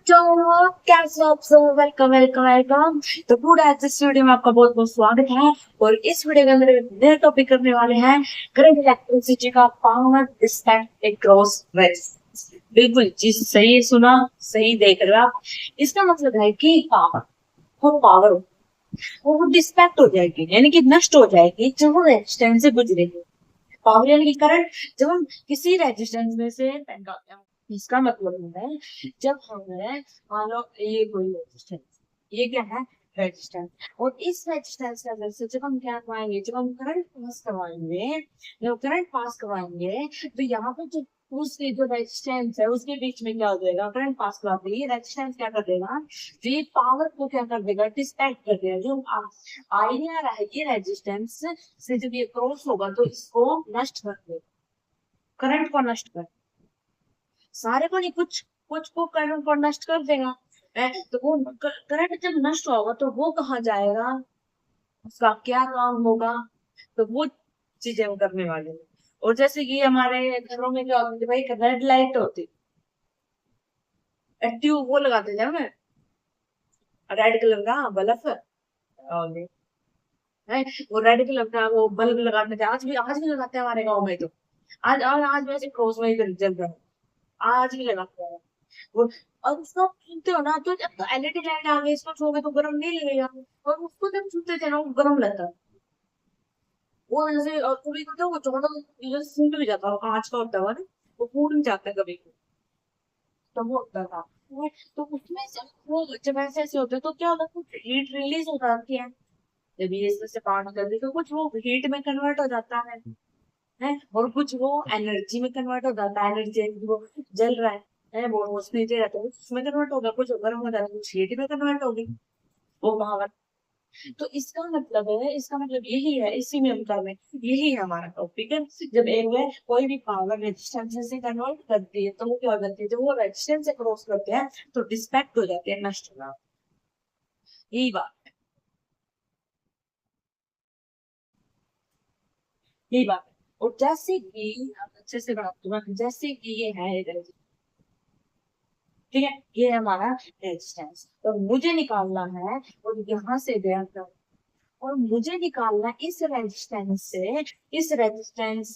बच्चों कैसे हो आप सब। Welcome welcome welcome. तो पूरा इस वीडियो में आपका बहुत बहुत स्वागत है। और इस वीडियो के अंदर एक नया टॉपिक करने वाले हैं, करंट इलेक्ट्रिसिटी का पावर डिस्पैच अक्रॉस वेल्स। बिल्कुल जी, सही सुना, सही देख रहे हो आप। इसका मतलब है कि पावर वो डिस्पैक्ट हो जाएगी, यानी कि नष्ट हो जाएगी जब वो रेजिस्टेंस से गुजरेगी। पावर यानी कि करंट जब हम किसी रेजिस्टेंस में से निकालते हैं। इसका मतलब है जब हमें मान लो ये कोई रेजिस्टेंस, ये क्या है, रेजिस्टेंस। और इस रेजिस्टेंस के अंदर से जब हम क्या करवाएंगे, जब हम करंट पास करवाएंगे, तो यहाँ पे जो उसकी जो रेजिस्टेंस है उसके बीच में क्या हो जाएगा, करंट पास करवाते ही रेजिस्टेंस क्या कर देगा, ये पावर को क्या कर देगा, डिस्पैच कर देगा। जो आइडिया रहा है कि रेजिस्टेंस से जब ये क्रॉस होगा तो इसको नष्ट कर देगा, करंट को नष्ट कर, सारे को नहीं, कुछ कुछ को करंट को नष्ट कर देगा। तो वो करंट जब नष्ट होगा तो वो कहाँ जाएगा, उसका क्या काम होगा, तो वो चीजें हम करने वाले हैं। और जैसे कि हमारे घरों में क्या होती है भाई, रेड लाइट होती, ट्यूब वो लगाते थे हमें, रेड कलर का बल्ब है, वो रेड कलर का वो बल्ब लगाते थे। आज भी लगाते हैं हमारे गाँव में। तो आज वैसे क्रॉस में ही जल रहा है, आज भी लगाते हैं वो। और उसको छूते हो ना तो जब एलईडी लाइट आ गई, इसको छूओगे तो गर्म नहीं लगेगा। और उसको जब छूते थे ना वो गर्म लगता है। वो जैसे और कभी तो वो चौड़ा जैसे फूट भी जाता है, कांच का होता है ना, वो फूट भी जाता है कभी कभी। तो वो होता था तो उसमें से वो जब ऐसे ऐसे होते हैं तो क्या होता है, कुछ हीट रिलीज हो जाती है। जब ये इसमें से पार निकलती है तो कुछ वो हीट में कन्वर्ट हो जाता है। और कुछ वो एनर्जी में कन्वर्ट हो जाता है, एनर्जी वो जल रहा है वो उसमें दे रहता है, उसमें कन्वर्ट होगा, कुछ गर्म हो जाता है, कुछ हीट में कन्वर्ट होगी वो पावर। तो इसका मतलब यही है, इसी में हम कर रहे हैं, यही है हमारा टॉपिक है। जब एक वे कोई भी पावर रेजिस्टेंस से कन्वर्ट करती है तो वो क्या हो जाती है, जब वो रेजिस्टेंस से क्रॉस करते हैं तो डिस्पेक्ट हो जाते हैं, नष्ट हो जाते हैं। यही बात, यही बात है। और जैसे कि आप अच्छे से बात करो, जैसे कि ये है, ठीक है, ये है हमारा रेजिस्टेंस। तो मुझे निकालना है, और यहाँ से गया था, और मुझे निकालना है इस रेजिस्टेंस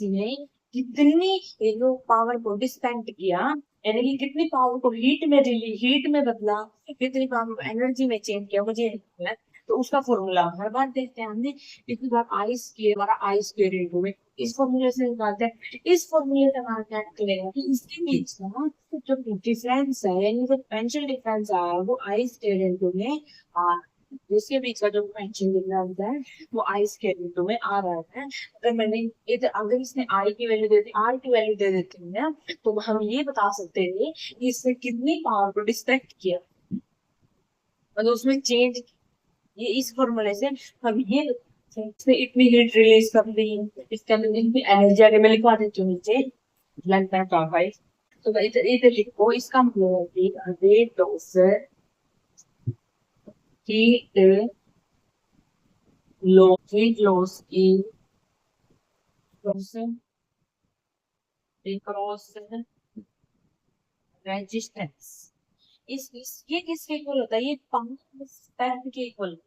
ने कितनी ये पावर को डिस्पेंड किया, यानी कि कितनी पावर को हीट में बदला, कितनी पावर को एनर्जी में चेंज किया, मुझे निकालना है। तो उसका फॉर्मूला हर बार देखते हैं हमने, इतनी बार आई स्क्वायर हमारा आई स्क्वायर इंटू में, इस फॉर्मूले से निकालते हैं। इस फॉर्मूले से हमारा क्या निकलेगा कि इसके बीच का जो डिफरेंस है, यानी जो पोटेंशियल डिफरेंस आ रहा है वो आई स्क्वायर इंटू में आर, जिसके बीच का जो पोटेंशियल डिफरेंस है वो आई स्क्वायर इंटू में आ रहा है। अगर मैंने अगर इसने आई की वैल्यू दे दी, आर की वैल्यू दे देती है, तो हम ये बता सकते हैं कि इसने कितनी पावर को डिस्ट्रैक्ट किया, मतलब उसमें चेंज। ये इस फॉर्मूले से हम ये इसने इतनी हीट रिलीज कर दी, इसके अंदर इतनी एनर्जी आ गई। मैं लिखवा देती हूँ नीचे, लगता है भाई। तो इधर इधर लिखो, इसका मतलब है कि rate of heat heat loss की क्रॉस रेजिस्टेंस, ये किसके इक्वल होता है, ये पावर डिस्पेक्ट के इक्वल,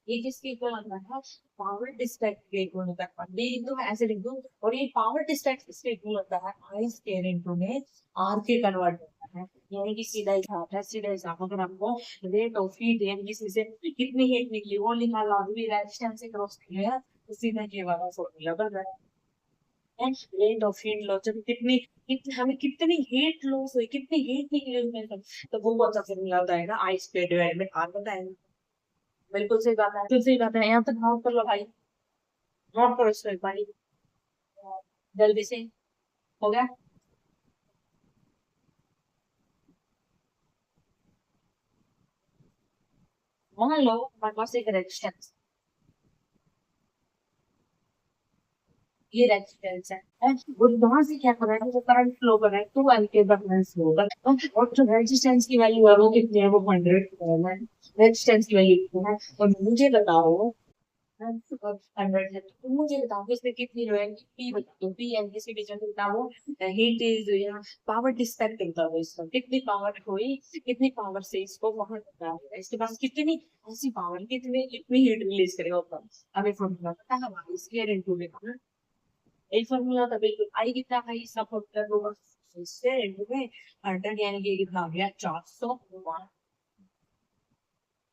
ये किसके इक्वल होता है, पावर डिस्पेक्ट के इक्वल होता है। ये एकदम ऐसे लिख दो। और ये पावर डिस्पेक्ट किसके इक्वल होता है, आई स्क्वायर इनटू में आर के कन्वर्ट होता है, यानी कि सीधा हिसाब है, सीधा हिसाब। अगर हमको रेट ऑफ हीट यानी कि इसमें से कितनी हीट निकली वो निकालना, भी रेजिस्टेंस से क्रॉस किया तो सीधा ये वाला फॉर्मूला बन रहा है। रेट ऑफ हीट लॉस जब हमें कितनी हीट लॉस हुई, कितनी हीट निकली उसमें से, तो वो कौन सा फॉर्मूला होता है ना, आई स्क्वायर डिवाइड में आर बताएगा। बिल्कुल सही बात है, बिल्कुल सही बात है। यहाँ तक नोट कर लो भाई, नोट करो इसको एक बारी जल्दी से। हो गया, मान लो हमारे पास एक रेजिस्टेंस, ये रेजिस्टेंस है, और वहां से क्या कर रहा है, जो करंट फ्लो कर रहा है 2 एम्पियर का करंट फ्लो कर रहा है। और जो रेजिस्टेंस की वैल्यू है वो कितनी है, वो 100 है। रेजिस्टेंस की वैल्यू कितनी है, और मुझे बताओ 100 है, तो मुझे बताओ कि इसमें कितनी जो है पी बता दो, पी एन किसके बीच में कितना वो हीट इज या पावर डिस्पेक्ट होता है इसका, कितनी पावर हुई, कितनी पावर से इसको वहां करना है, इसके पास कितनी ऐसी पावर कितनी कितनी हीट रिलीज करेगा ऊपर। अब एक फॉर्मूला पता है हमारा स्क्वायर इनटू में, एक फॉर्मूला था बिल्कुल, आई कितना है इसका फॉर्मूला होगा स्क्वायर इनटू में 100 यानी कि कितना आ गया 400 वाट,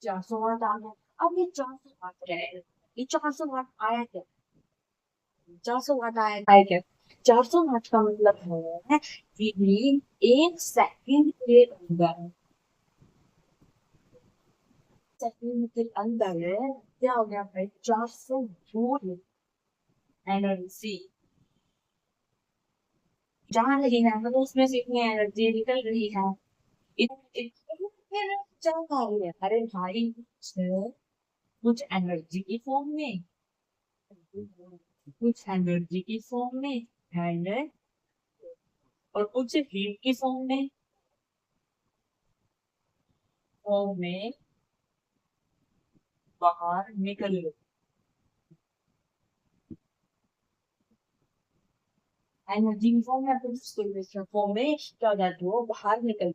400 वाट आ गया। अब ये 400 वाट क्या है, ये 400 वाट आया क्या, 400 वाट आया क्या, 400 वाट का मतलब है बिजली एक सेकंड के अंदर, सेकंड के अंदर क्या हो गया भाई 400 जूल एनर्जी जा रही है, मतलब उसमें से इतनी एनर्जी निकल रही है। फिर क्या कार्य है, अरे भाई कुछ एनर्जी की फॉर्म में, कुछ एनर्जी की फॉर्म में है और कुछ हीट की फॉर्म में बाहर निकल लो, एनर्जी की फॉर्म में कुछ फॉर्म में क्या हो जाती है वो बाहर निकल,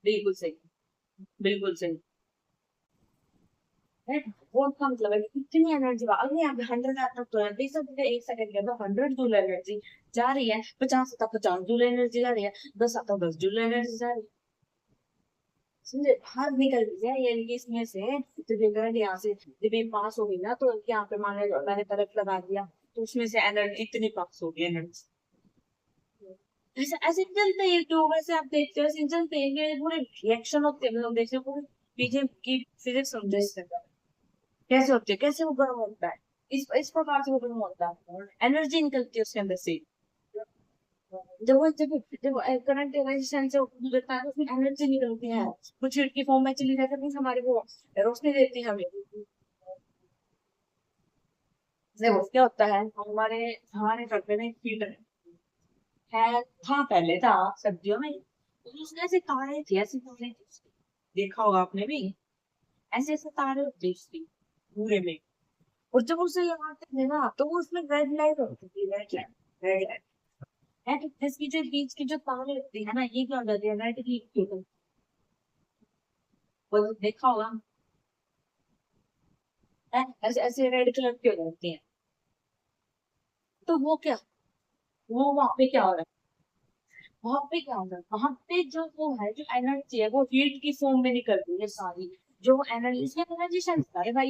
बिल्कुल सही, बिल्कुल सही है। वो का मतलब है कि कितनी एनर्जी, अगर यहाँ पे 100 आता तो है, देख सकते हैं 1 सेकंड के अंदर 100 जूल एनर्जी जा रही है, 50 आता 50 जूल एनर्जी जा रही है, 10 आता 10 जूल एनर्जी जा रही है, समझे बाहर निकल रही है, यानी कि इसमें से जब ये करंट यहाँ से जब ये पास हो गई ना, तो यहाँ पे मान लो मैंने करंट लगा दिया, तो उसमें से एनर्जी इतनी पास हो गई एनर्जी, ऐसे ऐसे चलते हैं ट्यूब, वैसे आप देखते हो ऐसे चलते हैं, ये पूरे रिएक्शन होते हैं, मतलब देखते हो पूरे पीछे की फिजिक्स समझे इससे, कैसे होते हैं, कैसे वो गर्म होता है, इस प्रकार से वो गर्म होता है, एनर्जी निकलती है उसके अंदर से, जब करंट रेजिस्टेंस से गुजरता है तो उसमें एनर्जी निकलती है, कुछ हीट की फॉर्म में चली जाती है, हमारे को रोशनी देती है हमें। देखो क्या होता है, हमारे हमारे घर पे ना एक हीटर है, था पहले था सर्दियों में, तो उसमें ऐसे तारे थे, ऐसे तारे थे, देखा होगा आपने भी, ऐसे ऐसे तारे होते उसकी पूरे में, और जब उसे लगाते थे ना तो वो उसमें रेड लाइट होती थी, रेड लाइट, रेड लाइट है, तो इसकी जो बीच की जो तारे होती है ना, ये क्या हो जाती है रेड की, वो देखा होगा, है ऐसे ऐसे रेड कलर के हो जाते हैं, तो वो क्या, वो वहां पे क्या हो रहा है, वहां पे क्या हो रहा है, वहां पे जो वो है जो एनर्जी है वो हीट की फॉर्म में निकल रही है सारी, जो एनर्जी इसके रेजिस्टेंस है भाई,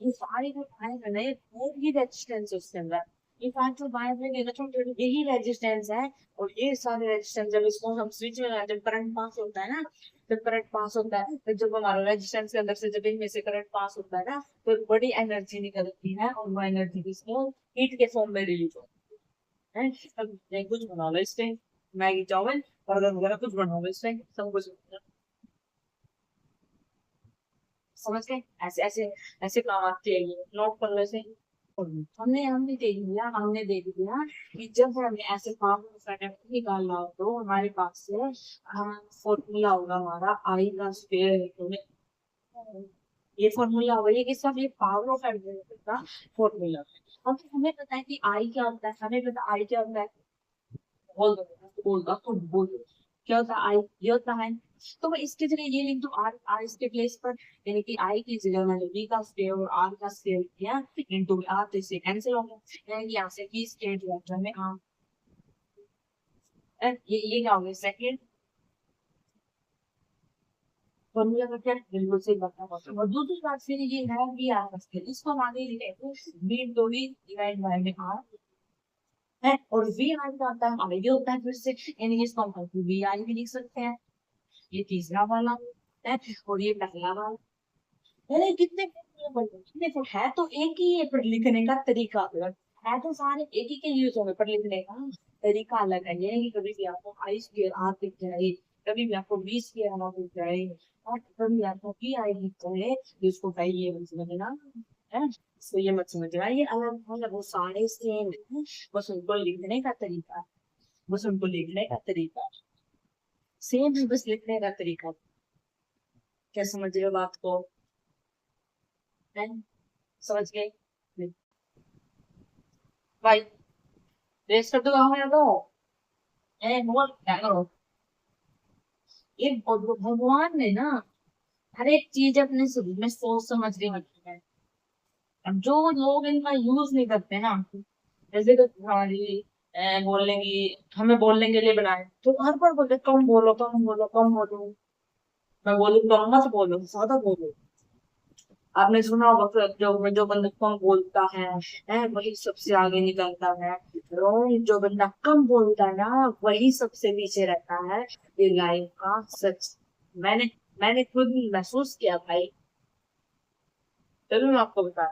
ये सारी जो वायर है वो ही रेजिस्टेंस है उसके अंदर, ये सारे जो वायर है ये छोटे छोटे यही रेजिस्टेंस है, और ये सारे रेजिस्टेंस जब इसको हम स्विच में जब करंट पास होता है ना, जब करंट पास होता है तो जब हमारा रेजिस्टेंस के अंदर से जब इनमें से करंट पास होता है ना, तो बड़ी एनर्जी निकलती है, और वो एनर्जी किसको हीट के फॉर्म में रिलीज होती है। अब कुछ बना लो इससे, मैगी चाउमीन बर्गर वगैरह कुछ बना लो इससे, सब कुछ समझ गए, ऐसे ऐसे ऐसे काम आती है, ये नोट कर लो इसे। हमने देख लिया, हमने देख लिया कि जब हमें ऐसे काम निकालना हो तो हमारे पास से फॉर्मूला होगा हमारा आई का स्क्वायर, ये फॉर्मूला होगा, ये किसका, ये पावर ऑफ एनर्जी का फॉर्मूला। अब हमें पता है कि आई क्या होता है, हमें पता आई क्या होता है, बोल दो, बोल दो, तुम बोल दो क्या होता है, आई ये होता है, तो मैं इसके जरिए ये लिख दूं आर, आर इसके प्लेस पर, यानी कि आई की जगह मैंने बी का स्क्वायर और आर का स्क्वायर किया इनटू आर, तो इससे कैंसिल हो गया, यानी कि यहाँ से बी स्क्वायर दिया में आर, ये क्या हो गया सेकंड फॉर्मूला का क्या बिल्कुल सही बता, और दूसरी बात फिर ये है बी आर का स्क्वायर, इसको हम आगे लिखेंगे B into B divide by में आर है, और वी आई का आता है आई होता है फिर से, यानी इसको हम वी आई भी लिख सकते हैं, ये तीसरा वाला है, और ये पहला वाला, अरे कितने कितने फुट है, तो एक ही है पर लिखने का तरीका अलग है, तो सारे एक ही के यूज होंगे पर लिखने का तरीका अलग है, ये कि कभी भी आपको आई स्क्वायर आर दिख जाए, कभी भी आपको बी स्क्वायर आर दिख जाए, और कभी आपको पी आई दिख जाए, तो इसको भाई ये मत समझना है, तो ये मत समझना, ये अलग अलग वो सारे सेम है, बस उनको लिखने का तरीका, बस उनको लिखने का तरीका सेम है, बस लिखने का तरीका, क्या समझ रहे हो बात को, है? समझ गए भाई? रेस कर दो मेरा तो। ए बोल क्या करो? ये भगवान ने ना हर एक चीज अपने शुरू में सोच समझ के रखी है। अब जो लोग इनका यूज नहीं करते ना, जैसे कि हमारी बोलने की, हमें बोलने के लिए बनाए तो हर बार बोलते कम बोलो कम बोलो कम बोलो। मैं बोलू कम मत बोलो, ज्यादा बोलो। आपने सुना होगा फिर जो जो बंदा कम बोलता है वही सबसे आगे निकलता है। और जो बंदा कम बोलता है ना वही सबसे पीछे रहता है। ये लाइफ का सच। मैंने मैंने खुद महसूस किया भाई। चलो मैं आपको बता,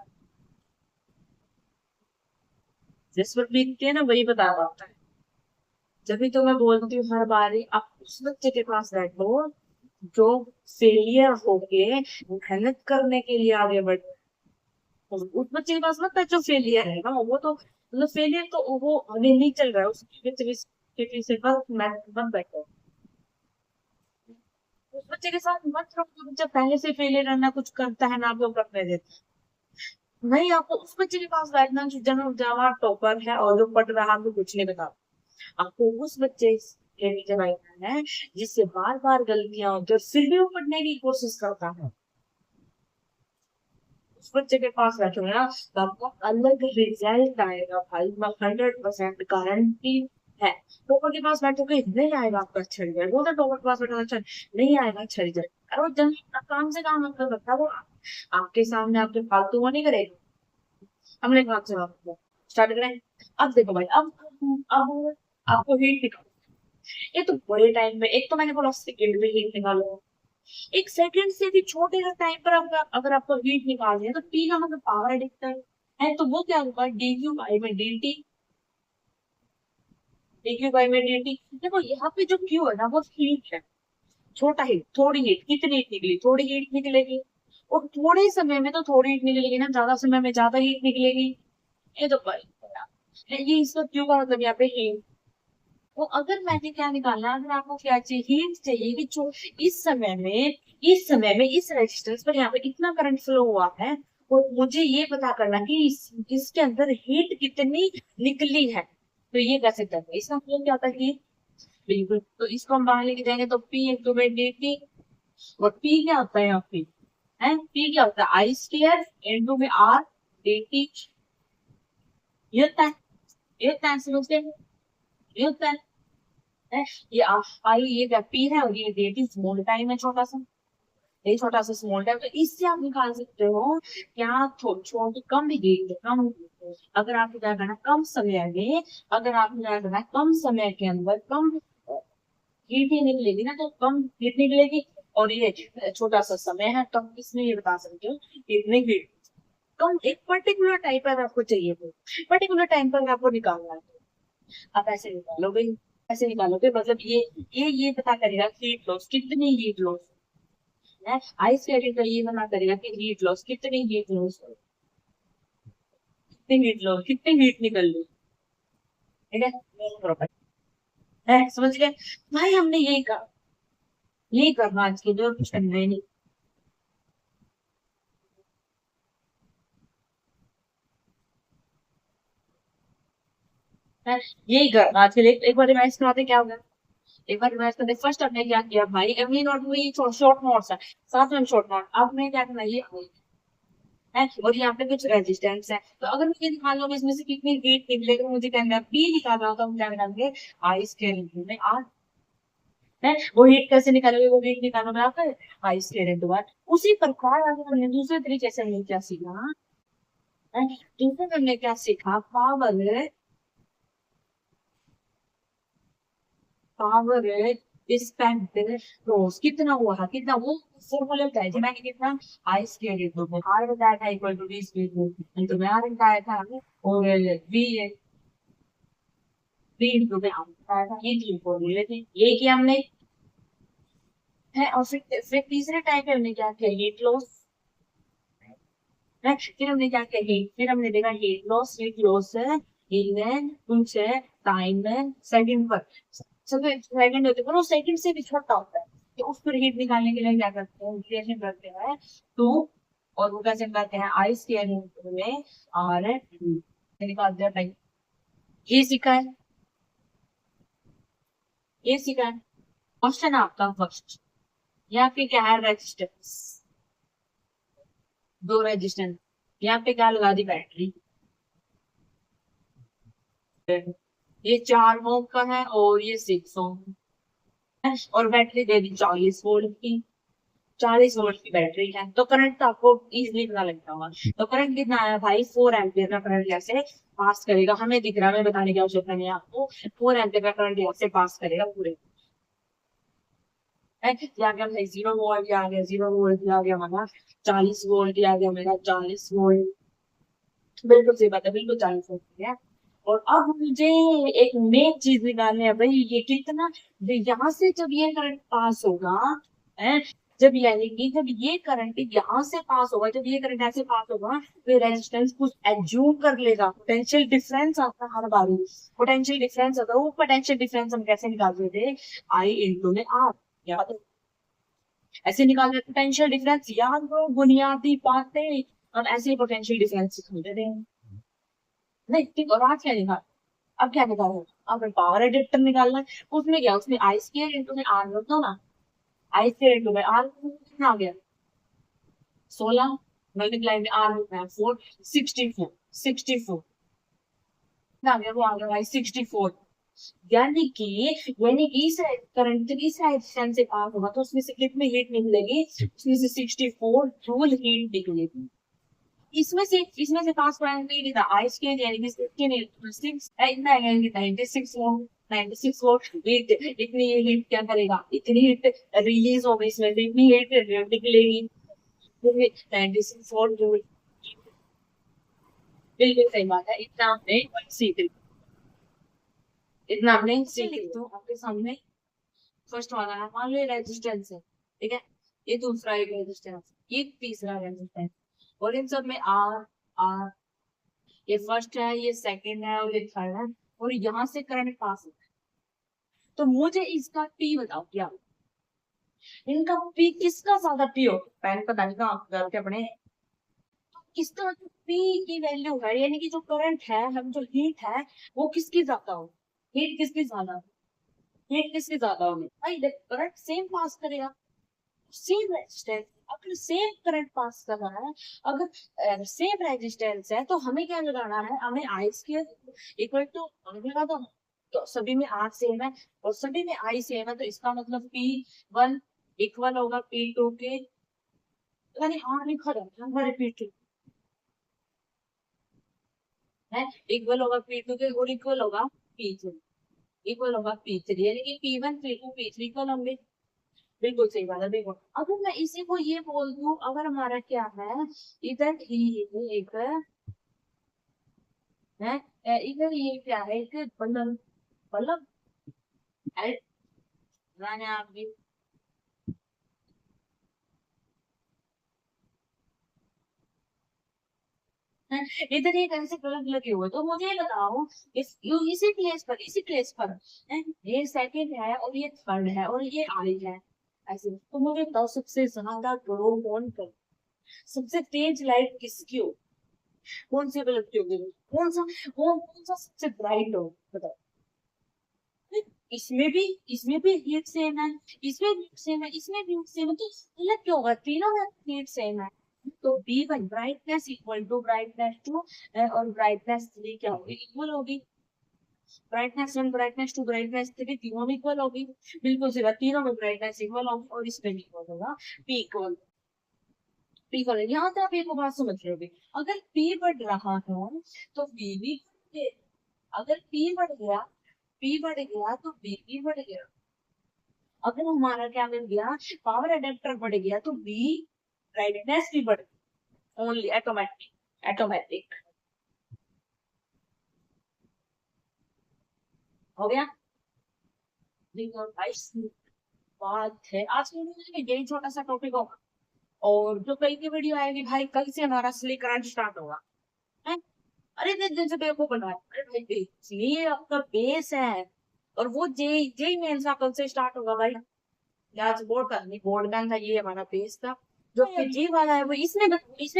जिस पर बीतती है ना वही बता पाता है। जब भी तो मैं बोलती हूँ हर बार आप उस बच्चे के पास बैठो जो फेलियर होके मेहनत करने के लिए आगे बढ़। उस बच्चे के पास मत जो फेलियर है ना, वो तो मतलब फेलियर तो वो अभी नहीं चल रहा है उसके से बस मत बैठो। उस बच्चे के साथ मत रहो जो बच्चा पहले से फेलियर है ना कुछ करता है ना आपको करने देता है। नहीं, आपको उस बच्चे के पास बैठना जो जन्म जावा टॉपर है और जो पढ़ रहा है आपको कुछ नहीं बता। आपको उस बच्चे के नीचे बैठना है जिससे बार बार गलतियां होती है और फिर भी वो पढ़ने की कोशिश करता है। उस बच्चे के पास बैठोगे ना तो आपको अलग रिजल्ट आएगा भाई, मैं 100% गारंटी है। टॉपर के पास बैठोगे नहीं आएगा आपका अच्छा रिजल्ट, वो तो टॉपर के पास बैठोगे अच्छा नहीं आएगा अच्छा रिजल्ट। और वो जन काम से काम मतलब करता है वो आपके सामने आपके फालतू वो नहीं करेगा। हमने काम से काम स्टार्ट करें। अब देखो भाई, अब आपको हीट निकालो। ये तो बड़े टाइम में, एक तो मैंने बोला सेकंड में हीट निकालो। एक सेकंड से भी छोटे का टाइम पर अगर आपको हीट निकालनी है तो पी का मतलब पावर एडिक्टर है तो वो क्या होगा, डीक्यू बाई में dt। डीक्यू बाई में dt। देखो यहाँ पे जो क्यू है ना वो हीट है। छोटा हीट, थोड़ी हीट, कितनी हीट निकली, थोड़ी हीट निकलेगी। और थोड़े समय में तो थोड़ी हीट निकलेगी ना, ज्यादा समय में ज्यादा हीट निकलेगी। ये तो ये इसका क्यू का मतलब यहाँ पे हीट। तो अगर मैंने क्या निकालना है, अगर आपको क्या चाहिए, हीट चाहिए कि जो इस समय में इस रेजिस्टेंस पर यहाँ पे इतना करंट फ्लो हुआ है और मुझे ये पता करना कि इसके अंदर हीट कितनी निकली है। तो ये कैसे करेंगे, इसका मतलब क्या होता है हीट। बिल्कुल, तो इसको हम बाहर लेके जाएंगे तो पी इंटू में डी टी। और पी क्या होता है यहाँ पे, है पी क्या होता है, आई स्क्वायर इंटू में आर डी टी। ये होता है, ये होता है, समझते हैं? ये होता है ये आई, ये क्या पी है और ये डेट इज स्मॉल टाइम है छोटा सा। ये छोटा सा स्मॉल टाइम, तो इससे आप निकाल सकते हो क्या, छोटी कम हीट कम heat। अगर आपको क्या करना है, कम समय में, अगर आपको क्या करना है कम समय के अंदर कम हीट ही निकलेगी ना तो कम हीट निकलेगी। और ये छोटा सा समय है तो हम इसमें ये बता सकते हो कितनी हीट कम, एक पर्टिकुलर टाइम पर आपको चाहिए तो पर्टिकुलर टाइम पर आपको निकालना है। आप ऐसे निकालोगे, ऐसे निकालोगे मतलब ये पता करेगा हीट लॉस कितनी, हीट लॉस है आइस का ये पता करेगा कि हीट लॉस कितनी, हीट लॉस कितनी, हीट लॉस कितनी हीट निकल ली। ठीक है समझ गए भाई? हमने यही कहा, यही करना आज के जो कुछ करना ही नहीं है। यही करना आज के लिए, एक बार रिवाइज कराते क्या होगा। एक बार रिवाइज करते, फर्स्ट हमने क्या किया भाई, एमवी नॉट में शॉर्ट नोट्स है, साथ में शॉर्ट नोट। अब मैं क्या करना ये है और यहाँ पे कुछ रेजिस्टेंस है तो अगर मुझे निकालना होगा इसमें से कितनी हीट निकलेगी, मुझे कहना है पी निकालना होता, हम क्या करेंगे आई स्क्वायर इंटू में आर। है वो हीट कैसे निकालोगे, वो हीट निकालना में आता है आई स्क्वायर इंटू आर। उसी प्रकार अगर हमने दूसरे तरीके से हमने क्या सीखा है, दूसरे में हमने क्या सीखा, पावर, पावर डिस्पेंड रोज कितना हुआ है, कितना वो फॉर्मूला बताया जी मैंने, कितना आई स्क्वायर इंटू में आर बताया था equal to D square into में आर बताया था। और बी बी इंटू में आर बताया था, ये तीन फॉर्मूले थे, ये किया हमने। है और फिर तीसरे टाइप पे हमने क्या किया, हीट लॉस है। फिर हमने क्या किया, हीट, फिर हमने देखा हीट लॉस है इन कुछ है टाइम है सेकंड पर, सेकंड होते पर वो सेकंड से भी छोटा होता है। तो उस पर हीट निकालने के लिए क्या करते हैं, रिएक्शन करते हैं टू और वो कैसे निकालते हैं, आइस के में और निकालते हैं टाइम। ये सीखा है, ये सीखा है। क्वेश्चन आपका फर्स्ट, यहाँ पे क्या है, रेजिस्टेंस, दो रेजिस्टेंस, यहाँ पे क्या लगा दी, बैटरी। ये 4 ओम का है और ये 6 ओम है, और बैटरी दे दी 40 वोल्ट की, 40 वोल्ट की बैटरी है। तो करंट तो आपको इजीली पता लगता होगा। तो करंट कितना है भाई, 4 एम्पियर का करंट कैसे पास करेगा, हमें दिख रहा है, हमें बताने की आवश्यकता नहीं है आपको। 4 एम्पियर का करंट कैसे पास करेगा पूरे, आ गया भाई 0 वोल्ट, आ गया 0 वोल्ट, आ गया हमारा 40 वोल्ट, आ गया मेरा 40 वोल्ट। बिल्कुल सही बात है, बिल्कुल 40 वोल्ट है। और अब मुझे एक मेन चीज निकालनी है भाई, ये कितना, यहाँ से जब ये करंट पास होगा, है, जब यानी कि जब ये करंट यहाँ से पास होगा, जब ये करंट ऐसे पास होगा, तो रेजिस्टेंस कुछ एज्यूम कर लेगा, पोटेंशियल डिफरेंस आता है हर बार, पोटेंशियल डिफरेंस आता है। वो पोटेंशियल डिफरेंस हम कैसे निकालते थे, आई इंटू में आर, याद है? ऐसे निकालते पोटेंशियल डिफरेंस, याद करो बुनियादी बातें। अब ऐसे ही पोटेंशियल डिफरेंस समझते थे नहीं, ठीक। और आज क्या निकाल, अब क्या निकालना, अब पावर एडिटर निकालना है। उसमें क्या, उसमें आई स्क्वायर इंटू में आर होता ना, आई स्क्वायर इंटू में आर कितना आ गया, 16 मल्टीप्लाई में आर होता है 4, 64, 64 आ गया, वो आ गया भाई 64। यानी कि इस करंट इस रेजिस्टेंस से पास होगा तो उसमें से कितनी हीट निकलेगी, उसमें से 64 जूल हीट निकलेगी। इसमें से पास पॉइंट था आई स्क्वायर, यानी कि 16 इतना है, यानी कि 96 वोल्ट, 96 वोल्ट हीट। इतनी ये हीट क्या करेगा, इतनी हीट रिलीज होगी इसमें से, इतनी हीट निकलेगी 96 वोल्ट जूल। बिल्कुल सही बात है, इतना हमने सीख लिया, इतना हमने सीख लिख दो आपके सामने। फर्स्ट वाला है, मान लो रेजिस्टेंस है, ठीक है, ये दूसरा एक रेजिस्टेंस, ये तीसरा रेजिस्टेंस, और इन सब में आर, आर, ये फर्स्ट है, ये सेकंड है, और ये थर्ड है, और यहाँ से करंट पास होता है। तो मुझे इसका पी बताओ क्या, इनका पी किसका ज्यादा पी हो, पहले पता नहीं कहाँ करके अपने, इसका जो पी की वैल्यू है, यानी कि जो करंट है, हम जो हीट है, वो किसकी ज्यादा हो, हीट किसकी ज्यादा हो, हीट किसकी ज्यादा होगी भाई, करंट सेम पास करेगा, सेम रेजिस्टेंस, अगर सेम करंट पास कर रहा है, अगर सेम रेजिस्टेंस है, तो हमें क्या लगाना है, हमें आई स्क्वायर इक्वल टू लगा दो। तो सभी में आर सेम है और सभी में आई सेम है, तो इसका मतलब P1 इक्वल होगा P2 के, यानी आर लिखा जाता है रिपीट है, इक्वल होगा P2 के और इक्वल होगा P3, इक्वल होगा P3, यानी कि P1 P2 P3 इक्वल होंगे। बिल्कुल सही बात है, बिल्कुल। अगर मैं इसी को ये बोल दूं, अगर हमारा क्या है, इधर ही एक है, इधर ये क्या है, एक बल्ब, बल्ब लाइट लगाने आप भी हैं? इधर एक ऐसे बल्ब लगे हुए, तो मुझे ये बताओ, इसी प्लेस पर है, ये सेकंड है और ये थर्ड है और ये आई है, ऐसे तो मुझे बताओ सबसे ज्यादा ग्लो कौन कर, सबसे तेज लाइट किसकी हो, कौन सी बल्ब की होगी, कौन सा सबसे ब्राइट हो, बताओ। इसमें भी इसमें भी हीट सेम है, इसमें भी सेम है, इसमें भी सेम है, तो अलग क्यों होगा, तीनों में हीट सेम है। तो B1 brightness equal to brightness two, और ब्राइटनेस 3 क्या होगी, इक्वल होगी, ब्राइटनेस 1 ब्राइटनेस 2 ब्राइटनेस 3 तीनों में इक्वल होगी। बिल्कुल सही बात, तीनों में ब्राइटनेस इक्वल होगी और इसमें भी इक्वल होगा, P इक्वल, P इक्वल। यहाँ से आप एक बात समझ रहे होगे, अगर P बढ़ रहा है तो V भी बढ़ गया। अगर P बढ़ गया, P बढ़ गया तो V भी बढ़ गया। अगर हमारा क्या मिल गया, पावर अडेप्टर बढ़ गया, तो बी ब्राइटनेस भी बढ़ गई, ओनली ऑटोमेटिक, ऑटोमेटिक हो गया। देखो भाई बात है, आज के वीडियो में यही छोटा सा टॉपिक होगा, और जो कल की वीडियो आएगी भाई, कल से हमारा असली करंट स्टार्ट होगा, है? अरे दिन से बेवकूफ बना है, अरे भाई ये आपका बेस है, और वो जेई जेई मेंस का कल से स्टार्ट होगा भाई। आज बोर्ड का नहीं, बोर्ड का था, ये हमारा बेस था। जो जी वाला है वो इसमें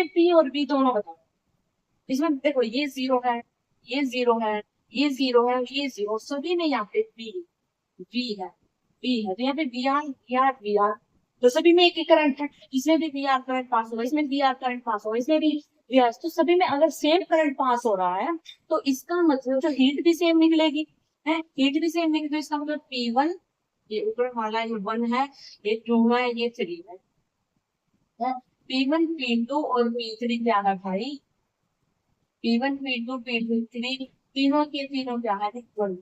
पी और बी दोनों बताओ। इसमें देखो ये जीरो है, ये जीरो है, ये जीरो है, ये जीरो, सभी में यहाँ पे बी बी है, बी है, तो यहाँ पे बी आर, तो सभी में एक ही करंट है। इसमें भी बी आर करंट पास होगा, इसमें बी आर करंट पास होगा, इसमें भी बी आर, तो सभी में अगर सेम करंट पास हो रहा है तो इसका मतलब जो हीट भी सेम निकलेगी है, हीट भी सेम निकलेगी, तो इसका मतलब पी वन, ये ऊपर वाला ये वन है, ये टू है, ये थ्री है, पी वन पी टू और पी थ्री क्या है भाई, P one P two P three, तीनों के तीनों क्या है, इक्वल,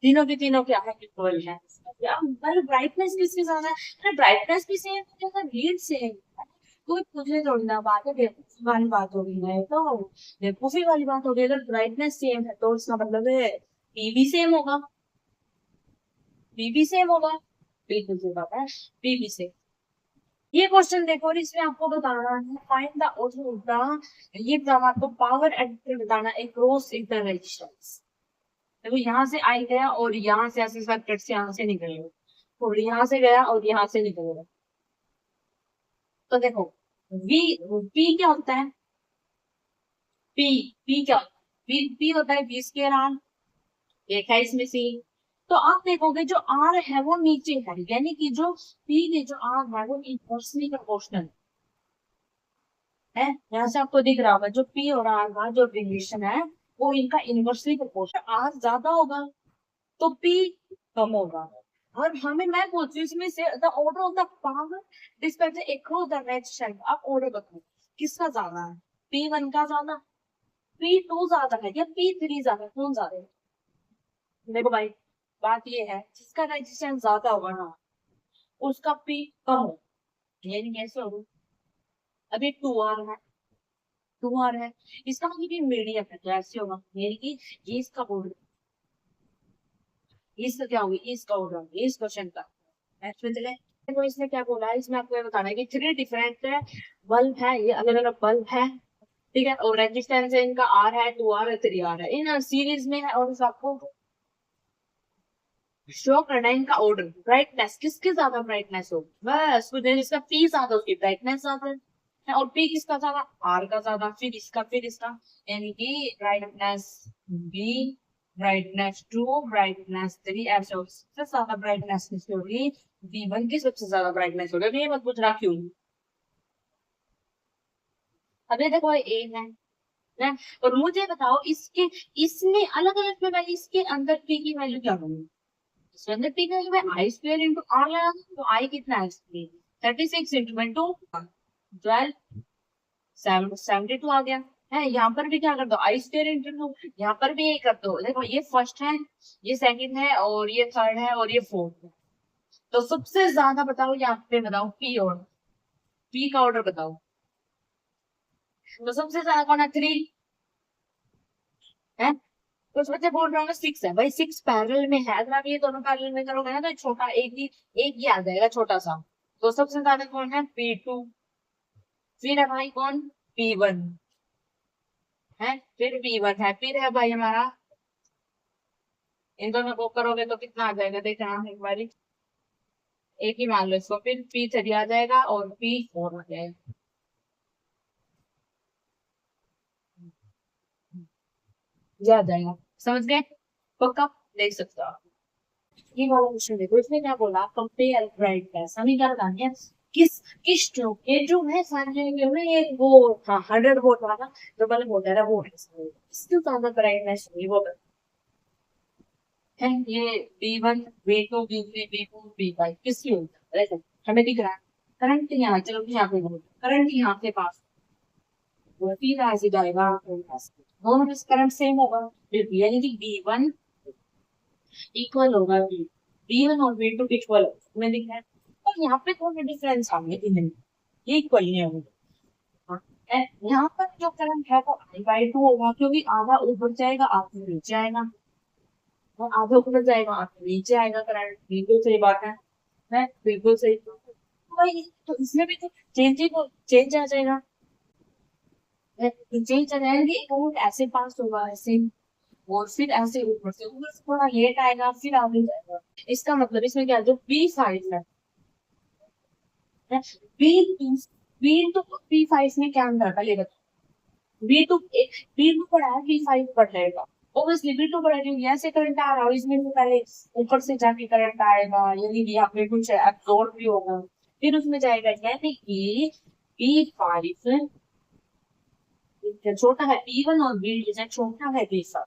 तीनों के तीनों क्या है, इक्वल है। क्या मतलब ब्राइटनेस किसके ज्यादा है, अरे ब्राइटनेस भी सेम है तो हीट सेम है, कोई पूछे थोड़ी ना, बात है बेवकूफी वाली बात हो गई है, तो बेवकूफी वाली बात हो गई, अगर ब्राइटनेस सेम है तो इसका मतलब है पी भी सेम होगा, पी भी सेम होगा, बिल्कुल सही बात है, पी भी सेम। ये क्वेश्चन देखो, और इसमें आपको बताना है फाइंड द ये बताना आपको पावर एडिटर बताना अक्रॉस द रेजिस्टेंस। देखो यहाँ से आई गया और यहाँ से ऐसे सर्किट से यहाँ से निकल गया, और यहाँ से गया और यहाँ से निकल गया, तो देखो वी, पी क्या होता है, पी, पी क्या होता है, पी होता है वी स्क्वायर आर, एक है इसमें सी, तो आप देखोगे जो आर है वो नीचे है, यानी कि जो पी के जो आर है वो इनवर्सली प्रोपोर्शनल है, यहाँ से आपको दिख रहा होगा जो पी और आर का जो रिलेशन है वो इनका इनवर्सली प्रोपोर्शनल, आर ज्यादा होगा तो पी कम होगा। और हमें मैं पूछ रही हूँ इसमें से the order of the power dissipated across the resistance, आप ऑर्डर बताओ किसका ज्यादा है, पी वन का ज्यादा, पी टू ज्यादा है या पी थ्री ज्यादा है, कौन ज्यादा है। देखो भाई बात ये है जिसका रेजिस्टेंस ज्यादा होगा ना उसका पी कम हो, यानी कैसे होगा, अभी टू आर है, टू आर है, इसका मतलब ये मीडियम है, तो ऐसे होगा, यानी कि ये इसका ऑर्डर, इसका क्या होगी, इसका ऑर्डर, इस क्वेश्चन का ऐसे चले। देखो इसने क्या बोला है, इसमें आपको ये बताना है कि थ्री डिफरेंट बल्ब है, ये अलग अलग बल्ब है, ठीक है, और रेजिस्टेंस है इनका आर है, टू आर है, थ्री आर है, इन सीरीज में है, और आपको शो करना है इनका ऑर्डर, ब्राइटनेस किसकी ज्यादा ब्राइटनेस हो, बस कुछ नहीं, इसका पी ज्यादा उसकी ब्राइटनेस ज्यादा है, और पी किसका ज्यादा, आर का ज्यादा, फिर इसका, यानी कि brightness B, brightness two, brightness three, ऐसे सबसे ज्यादा ब्राइटनेस किसकी होगी, बी वन की सबसे ज्यादा ब्राइटनेस होगी, अभी ये मत पूछ रहा क्यों। अभी देखो ए है, और मुझे बताओ इसके, इसमें अलग अलग में मैं इसके अंदर पी की वैल्यू क्या करूंगी, इसके पी का मैं आई स्क्वायर इंटू आर लगा दूं, तो आई कितना है इसके, 36 इंटू टू 12, 72 आ गया है, यहाँ पर भी क्या कर दो आई स्क्वायर इंटू टू, यहाँ पर भी यही कर दो, देखो ये फर्स्ट है, ये सेकंड है, और ये थर्ड है, और ये फोर्थ है, तो सबसे ज्यादा बताओ यहाँ पे बताओ पी, और पी का ऑर्डर बताओ, तो सबसे ज्यादा कौन है, थ्री है, कुछ बच्चे बोल रहे होंगे सिक्स है, भाई सिक्स पैरेलल में है, अगर आप ये दोनों पैरेलल में करोगे ना तो छोटा एक ही आ जाएगा छोटा सा, तो सबसे ज्यादा कौन है, पी टू, फिर है भाई कौन, पी वन है, फिर पी वन है, फिर है भाई हमारा, इन दोनों को करोगे तो कितना आ जाएगा, देखना एक बारी, एक ही मान लो इसको, फिर पी थ्री आ जाएगा और पी फोर आ जाएगा, ये आ जाएगा, समझ गए, पक्का, देख सकते हो आप। ये वाला क्वेश्चन देखो, इसमें क्या बोला, कंपेयर ब्राइटनेस, हमें क्या बतानी है, किस किस ट्यूब के जो है सारे में ये वो हाँ 100 वोल्ट वाला जो बल्ब होता है वो है, इसकी ज्यादा ब्राइटनेस होगी वो है, ये B one, B two, B three, B four, B five किसकी होता है, हमें दिख रहा है करंट यहाँ, चलो यहाँ पे करंट यहाँ से पास, वो सीधा ऐसे जाएगा, दोनों में करंट सेम होगा, यानी कि बी वन इक्वल होगा बी, बी वन और बी टू इक्वल होगा, मैं दिख रहा है, और यहाँ पे थोड़ा डिफरेंस आ गया इनमें, ये इक्वल नहीं है हाँ, यहाँ पर जो करंट है वो आई बाई टू होगा, क्योंकि आधा ऊपर जाएगा आधा नीचे आएगा, और आधा ऊपर जाएगा आधा नीचे आएगा, करंट बिल्कुल सही बात है बिल्कुल सही, तो भाई तो इसमें भी तो चेंज आ जाएगा, चेंज आ जाएगा कि करंट ऐसे पास होगा ऐसे, और फिर ऐसे ऊपर से थोड़ा लेट आएगा फिर आगे जाएगा, इसका मतलब इसमें क्या है जो पी फाइव है, बी बी टू बी5 में क्या अंतर था ये बताओ। बी टू पढ़ा है, बी5 पढ़ेगा। ऑब्वियसली बी2 पढ़ा क्योंकि ऐसे करंट आ रहा है, इसमें तो पहले ऊपर से जाके करंट आएगा, यानी कि यहाँ पे कुछ एब्जॉर्ब भी होगा, फिर उसमें जाएगा, यानी कि बी5 छोटा है बी1 और बी से छोटा है बी7।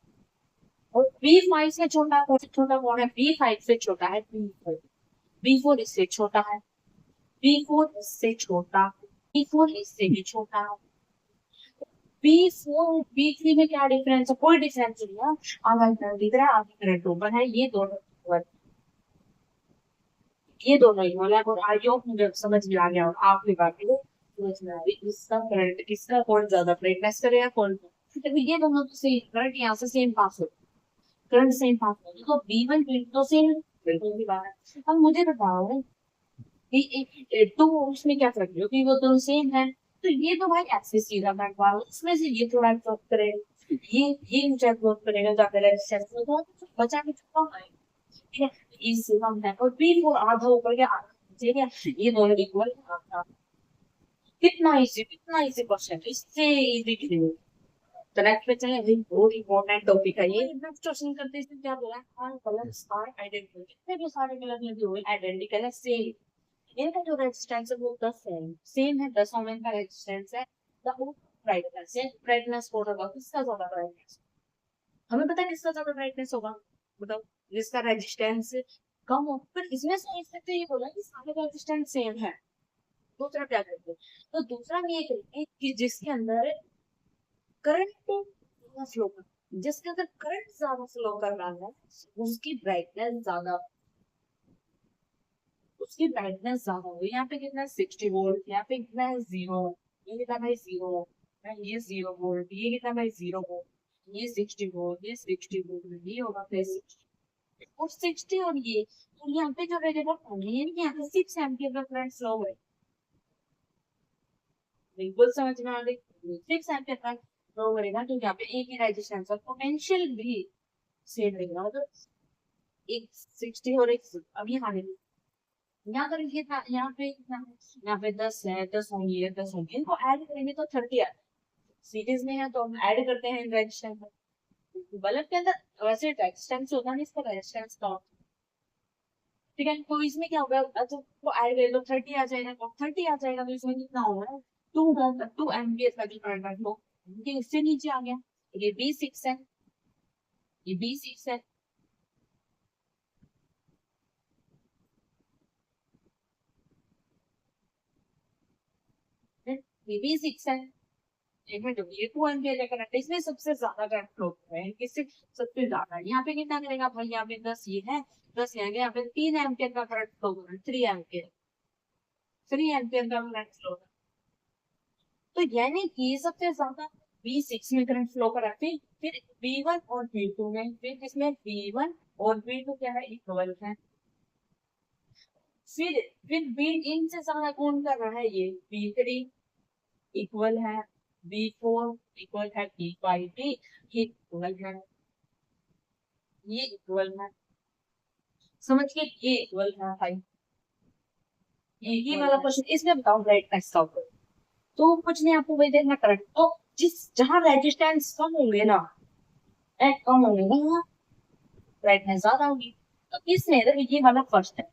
और बी5 से छोटा कौन है, बी5 से छोटा है बी4। बी4 इससे छोटा है, बी4 इससे छोटा, बी4 इससे भी छोटा। बी4 बी3 में क्या डिफरेंस है, कोई डिफरेंस नहीं है। आगे करंट दिख रहा है, आगे करंट ऊपर है, ये दोनों इक्वल है। और आई होप मुझे समझ में आ गया और आपकी बात को समझ में आ गई, इसका करंट किसका कौन ज्यादा ब्राइटनेस करेगा कौन। तो ये दोनों तो सेम करंट यहाँ से सेम पास हो, करंट सेम पास हो, तो बी1 बी2 तो सेम है। अब मुझे बताओ कि तो उसमें क्या फर्क है, क्योंकि वो दोनों सेम है। तो ये तो भाई ऐसे सीधा बैक वाला, इसमें से ये थोड़ा एब्जॉर्ब करेगा, ये मुझे एब्जॉर्ब करेगा ज्यादा रेजिस्टेंस में, तो बचा के कम आएगा। ठीक है, इससे कम है। और बी4 आधा ऊपर के आधा नीचे, ठीक है, ये दोनों इक्वल। कितना इजी क्वेश्चन, इससे इजी क्यों। तो नेक्स्ट पे चले भाई, बहुत इंपॉर्टेंट टॉपिक है ये। क्वेश्चन करते हैं, इसमें क्या बोला है, ऑल कलर्स आर आइडेंटिकल, जितने भी सारे कलर लगे हुए आइडेंटिकल है, सेम। इनका जो रेजिस्टेंस है वो 10 है, सेम है, 10 ओम का रेजिस्टेंस है। द ब्राइटनेस है, ब्राइटनेस कौन होगा, किसका ज्यादा ब्राइटनेस, हमें पता है किसका ज्यादा ब्राइटनेस होगा, बताओ। जिसका रेजिस्टेंस कम हो, पर इसमें से इससे ये बोला कि सारे रेजिस्टेंस सेम है। दूसरा क्या करते हैं, तो दूसरा में ये करेंगे कि जिसके अंदर करंट फ्लो कर, जिसके अंदर करंट ज्यादा फ्लो कर रहा है, उसकी ब्राइटनेस ज्यादा, उसकी ब्राइटनेस ज्यादा होगी। यहाँ पे कितना है 60 वोल्ट, यहाँ पे कितना है 0, ये कितना है 0, ये 0 वोल्ट, ये कितना है 0 वोल्ट, ये 60 वोल्ट, ये 60 वोल्ट, ये होगा फिर 60 और 60 और ये। तो यहाँ पे जो वेरिएबल होंगे, यानी यहाँ पे 6 एम्पियर का करंट फ्लो है। बिल्कुल समझ में आ गई, 6 एम्पियर का फ्लो करेगा, तो यहाँ पे एक ही रेजिस्टेंस और पोटेंशियल भी सेम रहेगा, मतलब एक 60 और एक, अब यहाँ यहाँ पर ये था, यहाँ पे कितना है, यहाँ पे 10 है, 10 होंगे, 10 होंगे, इनको ऐड करेंगे तो 30 है। सीरीज में है तो हम ऐड करते हैं इन रेजिस्टेंस में। बल्ब के अंदर वैसे रेजिस्टेंस होगा नहीं, इसका रेजिस्टेंस का, ठीक है। तो इसमें क्या होगा, जब वो ऐड करें तो 30 आ जाएगा, तो 30 आ जाएगा, तो इसमें कितना होगा, 2 एम्पियर का जो करंट है वो इससे नीचे आ गया। ये B6 है, ये B6 है, ये B6 है। एक मिनट, ये 2 एम्पियर का करंट है, इसमें सबसे ज्यादा करंट फ्लो कर रहा है, किससे सबसे ज्यादा। यहाँ पे कितना करेगा भाई, यहाँ पे 10 ये है, 10 यहाँ पे 3 एम्पियर का करंट फ्लो कर रहा है, 3 एम्पियर, 3 एम्पियर का करंट फ्लो। तो यानी कि सबसे ज्यादा B6 में करंट फ्लो कर रहा है। फिर B1 और B2 में, फिर इसमें B1 और B2 क्या है, इक्वल है। फिर बी इनसे ज्यादा कौन कर रहा है, ये B3 इक्वल है, B4 इक्वल है, B5 भी इक्वल है, ये इक्वल है, समझ के, ये इक्वल है भाई। ये वाला क्वेश्चन, इसमें बताओ ब्राइटनेस का ऊपर, तो कुछ नहीं, आपको वही देखना करंट, तो जिस जहां रेजिस्टेंस कम होंगे ना, कम होंगे वहां ब्राइटनेस ज्यादा होगी। तो इसमें तो ये वाला फर्स्ट है,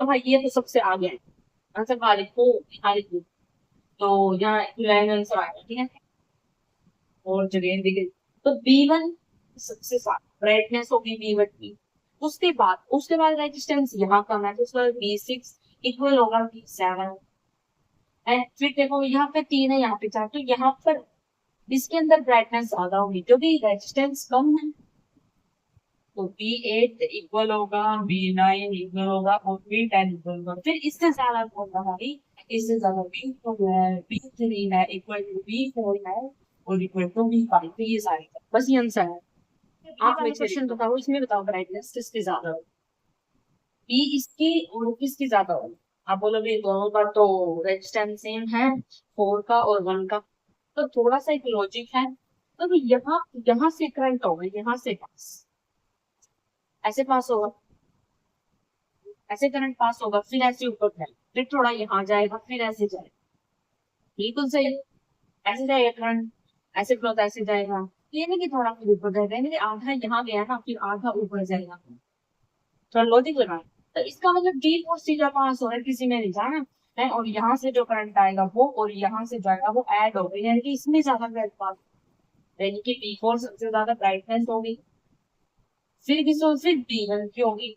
तो भाई ये तो सबसे आगे है, आंसर खालिद को, खालिद को। तो यहाँ इक्विवेलेंट आंसर आएगा, ठीक है। और जगह दी गई, तो B1 सबसे ज्यादा ब्राइटनेस होगी B1 की। उसके बाद रेजिस्टेंस यहाँ कम है, तो उसके बाद B6 इक्वल होगा B7। एंड फिर देखो यहाँ पे 3 है, यहाँ पे 4, तो यहाँ पर इसके अंदर ब्राइटनेस ज्यादा होगी क्योंकि रेजिस्टेंस कम है। तो B8 इक्वल होगा B9 इक्वल होगा और B10 इक्वल होगा। फिर इससे ज्यादा कौन रहा भाई, इससे ज्यादा B2 है, B3 है, इक्वल टू B4 है और इक्वल टू B5। तो ये सारे बस ये आंसर है। आप मुझे क्वेश्चन बताओ, इसमें बताओ ब्राइटनेस किसकी ज्यादा हो, बी इसकी और किसकी ज्यादा हो। आप बोलोगे दोनों का तो रेजिस्टेंस सेम है, 4 का और 1 का, तो थोड़ा सा एक लॉजिक है। तो यहाँ यहाँ से करंट होगा, यहाँ से पास, ऐसे पास होगा, ऐसे करंट पास होगा, फिर ऐसे ऊपर जाएगा, फिर थोड़ा यहाँ जाएगा, फिर ऐसे जाएगा। बिल्कुल सही। ऐसे जाएगा करंट, ऐसे फ्लो ऐसे जाएगा। ये नहीं कि थोड़ा फिर ऊपर जाएगा, यानी कि आधा यहाँ गया ना, फिर आधा ऊपर जाएगा। थोड़ा लॉजिक लगा। तो इसका मतलब डी फोर्स सीधा पास हो रहा है, किसी में नहीं जाना है, और यहाँ से जो करंट आएगा वो, और यहाँ से जाएगा वो ऐड हो गई, यानी कि इसमें ज्यादा करंट पास, यानी कि डी फोर सबसे ज्यादा ब्राइटनेस होगी। फिर भी सो फिर डी वन की होगी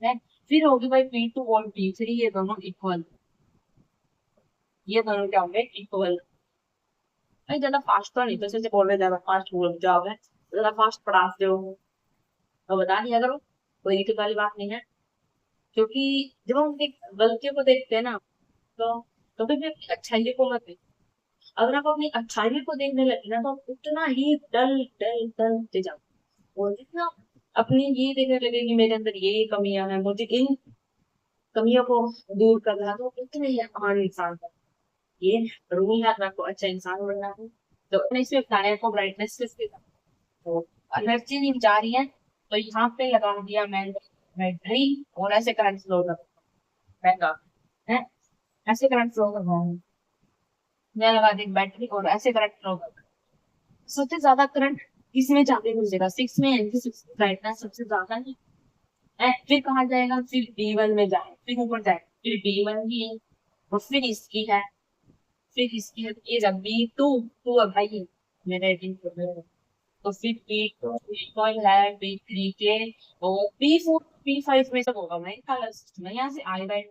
है, फिर होगी भाई पी टू और पी थ्री, ये दोनों इक्वल, ये दोनों क्या होंगे, इक्वल। भाई ज्यादा फास्ट तो नहीं, तो जैसे बोल रहे ज्यादा फास्ट बोल जाओगे, ज्यादा फास्ट पढ़ाते हो तो बता दिया करो, कोई दिक्कत वाली बात नहीं है। क्योंकि जब हम गलतियों को देखते हैं ना, तो कभी भी अपनी अच्छाई को मत देखो। अगर आप अपनी अच्छाई को देखने लगे ना, तो आप उतना ही डल डल डलते जाओ, और जितना अपनी ये देखने लगे कि मेरे अंदर ये कमियां हैं, मुझे इन कमियों को दूर करना, तो उतने ही महान इंसान का ये रूल है। अगर आपको अच्छा इंसान बनना है तो अपने इसमें बताने को ब्राइटनेस किसके, तो एनर्जी नहीं जा रही है, तो यहाँ पे लगा दिया मैंने बैटरी, और ऐसे करंट फ्लो कर महंगा है, ऐसे करंट फ्लो कर रहा हूँ मैं, लगा दी बैटरी और ऐसे करंट फ्लो कर। सबसे ज्यादा करंट किसमें जाके घुसेगा, सिक्स में, यानी कि सिक्स ब्राइटनेस सबसे ज्यादा है। फिर कहाँ जाएगा, फिर डी वन में जाए, फिर ऊपर जाए, फिर डी वन की है, और फिर इसकी है, फिर इसकी है, ये जब बी टू, टू है भाई मेरे डी, तो फिर पी टू, पी वन है, पी थ्री के, और पी फोर, पी फाइव में सब होगा। मैं कलर सिस्टम है, यहाँ से आएगा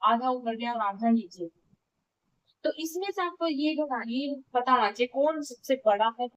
आधा ऊपर गया और आधा नीचे। तो इसमें से आपको ये बताना, ये पता होना चाहिए कौन सबसे बड़ा है,